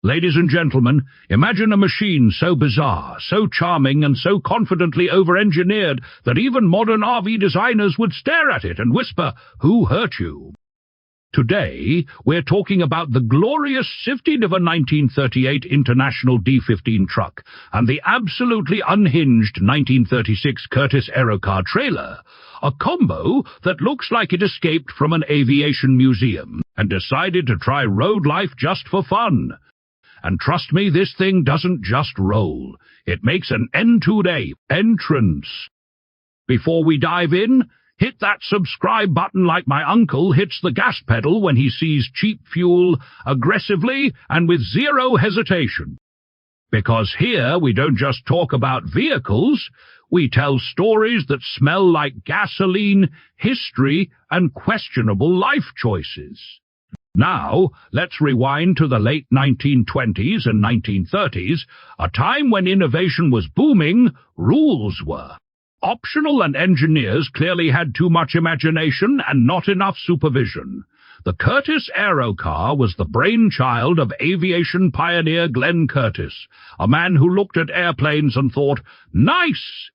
Ladies and gentlemen, imagine a machine so bizarre, so charming, and so confidently over-engineered that even modern RV designers would stare at it and whisper, "Who hurt you?" Today, we're talking about the glorious sifting of a 1938 International D15 truck and the absolutely unhinged 1936 Curtiss Aerocar trailer, a combo that looks like it escaped from an aviation museum and decided to try road life just for fun. And trust me, this thing doesn't just roll. It makes an N2-day entrance. Before we dive in, hit that subscribe button like my uncle hits the gas pedal when he sees cheap fuel, aggressively and with zero hesitation. Because here we don't just talk about vehicles, we tell stories that smell like gasoline, history, and questionable life choices. Now, let's rewind to the late 1920s and 1930s, a time when innovation was booming, rules were optional, and engineers clearly had too much imagination and not enough supervision. The Curtiss Aerocar was the brainchild of aviation pioneer Glenn Curtiss, a man who looked at airplanes and thought, "Nice!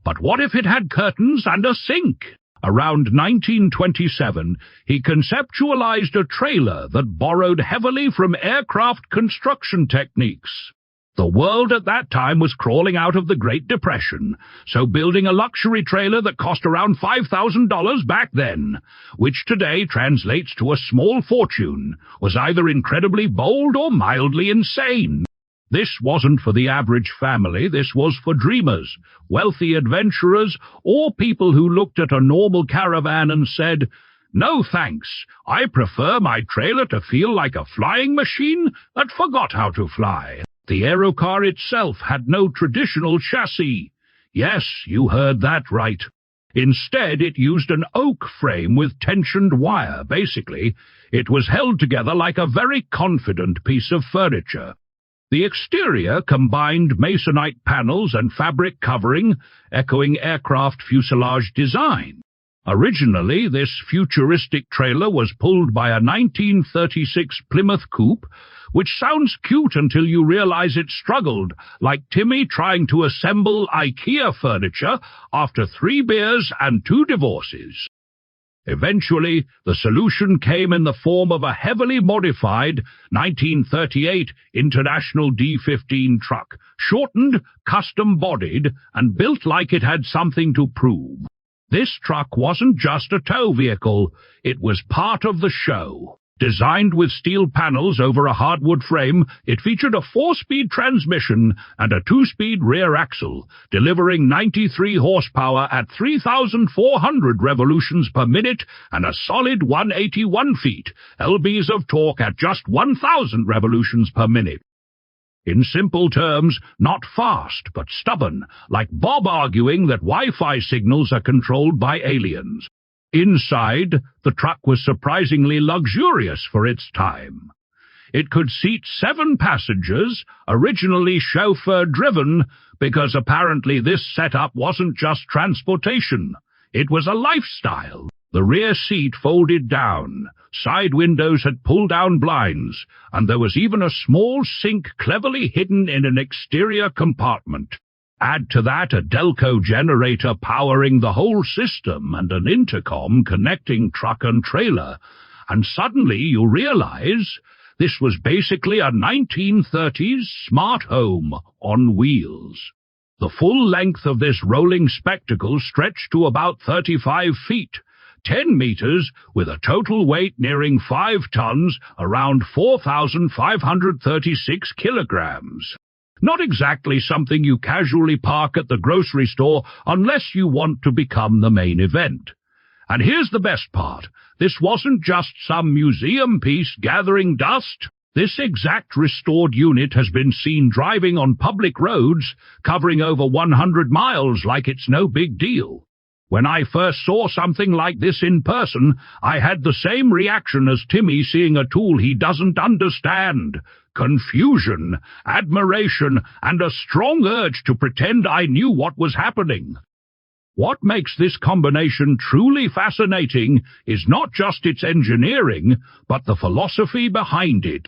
But what if it had curtains and a sink?" Around 1927, he conceptualized a trailer that borrowed heavily from aircraft construction techniques. The world at that time was crawling out of the Great Depression, so building a luxury trailer that cost around $5,000 back then, which today translates to a small fortune, was either incredibly bold or mildly insane. This wasn't for the average family, this was for dreamers, wealthy adventurers, or people who looked at a normal caravan and said, "No thanks, I prefer my trailer to feel like a flying machine that forgot how to fly." The Aerocar itself had no traditional chassis. Yes, you heard that right. Instead, it used an oak frame with tensioned wire. Basically, it was held together like a very confident piece of furniture. The exterior combined masonite panels and fabric covering, echoing aircraft fuselage design. Originally, this futuristic trailer was pulled by a 1936 Plymouth coupe, which sounds cute until you realize it struggled, like Timmy trying to assemble IKEA furniture after 3 beers and 2 divorces. Eventually, the solution came in the form of a heavily modified 1938 International D15 truck, shortened, custom-bodied, and built like it had something to prove. This truck wasn't just a tow vehicle, it was part of the show. Designed with steel panels over a hardwood frame, it featured a 4-speed transmission and a 2-speed rear axle, delivering 93 horsepower at 3,400 revolutions per minute and a solid 181 feet, lbs of torque at just 1,000 revolutions per minute. In simple terms, not fast, but stubborn, like Bob arguing that Wi-Fi signals are controlled by aliens. Inside, the truck was surprisingly luxurious for its time. It could seat 7 passengers, originally chauffeur-driven, because apparently this setup wasn't just transportation. It was a lifestyle. The rear seat folded down, side windows had pull-down blinds, and there was even a small sink cleverly hidden in an exterior compartment. Add to that a Delco generator powering the whole system and an intercom connecting truck and trailer, and suddenly you realize this was basically a 1930s smart home on wheels. The full length of this rolling spectacle stretched to about 35 feet, 10 meters, with a total weight nearing 5 tons, around 4,536 kilograms. Not exactly something you casually park at the grocery store unless you want to become the main event. And here's the best part. This wasn't just some museum piece gathering dust. This exact restored unit has been seen driving on public roads, covering over 100 miles like it's no big deal. When I first saw something like this in person, I had the same reaction as Timmy seeing a tool he doesn't understand. Confusion, admiration, and a strong urge to pretend I knew what was happening. What makes this combination truly fascinating is not just its engineering, but the philosophy behind it.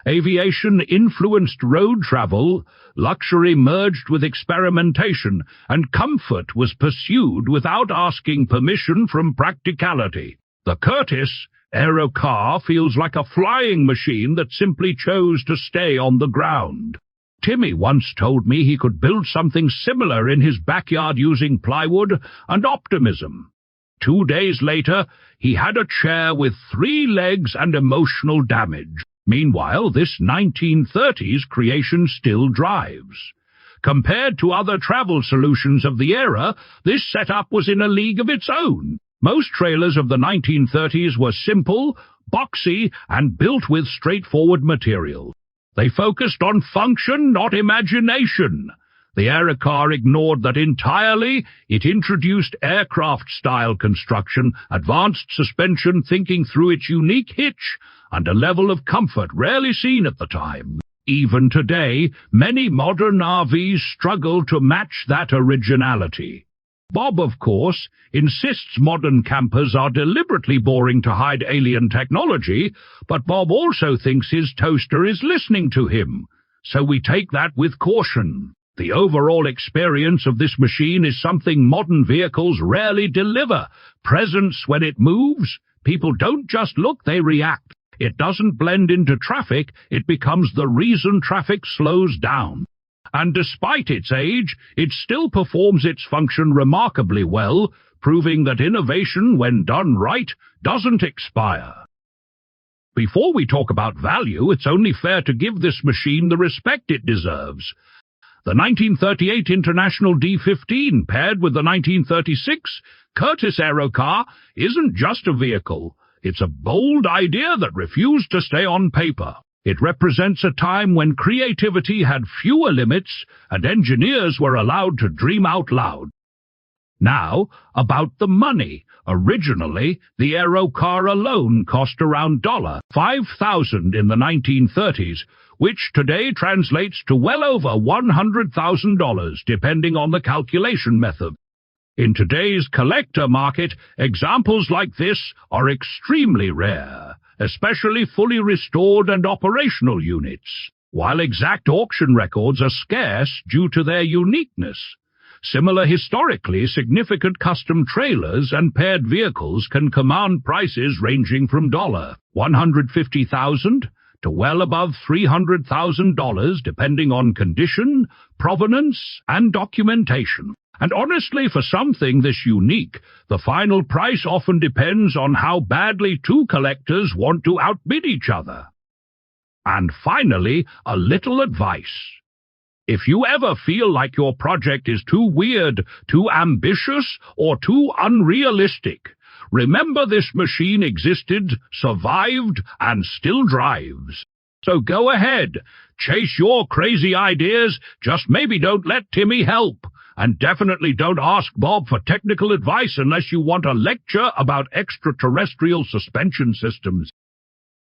Aviation influenced road travel, luxury merged with experimentation, and comfort was pursued without asking permission from practicality. The Curtiss Aerocar feels like a flying machine that simply chose to stay on the ground. Timmy once told me he could build something similar in his backyard using plywood and optimism. 2 days later, he had a chair with 3 legs and emotional damage. Meanwhile, this 1930s creation still drives. Compared to other travel solutions of the era, this setup was in a league of its own. Most trailers of the 1930s were simple, boxy, and built with straightforward material. They focused on function, not imagination. The Aerocar ignored that entirely. It introduced aircraft-style construction, advanced suspension thinking through its unique hitch, and a level of comfort rarely seen at the time. Even today, many modern RVs struggle to match that originality. Bob, of course, insists modern campers are deliberately boring to hide alien technology, but Bob also thinks his toaster is listening to him, so we take that with caution. The overall experience of this machine is something modern vehicles rarely deliver. Presence when it moves. People don't just look, they react. It doesn't blend into traffic, it becomes the reason traffic slows down. And despite its age, it still performs its function remarkably well, proving that innovation, when done right, doesn't expire. Before we talk about value, it's only fair to give this machine the respect it deserves. The 1938 International D15 paired with the 1936 Curtiss Aerocar isn't just a vehicle. It's a bold idea that refused to stay on paper. It represents a time when creativity had fewer limits and engineers were allowed to dream out loud. Now, about the money. Originally, the Aerocar alone cost around $5,000 in the 1930s, which today translates to well over $100,000, depending on the calculation method. In today's collector market, examples like this are extremely rare, especially fully restored and operational units, while exact auction records are scarce due to their uniqueness. Similar historically significant custom trailers and paired vehicles can command prices ranging from $150,000 to well above $300,000 depending on condition, provenance, and documentation. And honestly, for something this unique, the final price often depends on how badly two collectors want to outbid each other. And finally, a little advice. If you ever feel like your project is too weird, too ambitious, or too unrealistic, remember this machine existed, survived, and still drives. So go ahead, chase your crazy ideas, just maybe don't let Timmy help. And definitely don't ask Bob for technical advice unless you want a lecture about extraterrestrial suspension systems.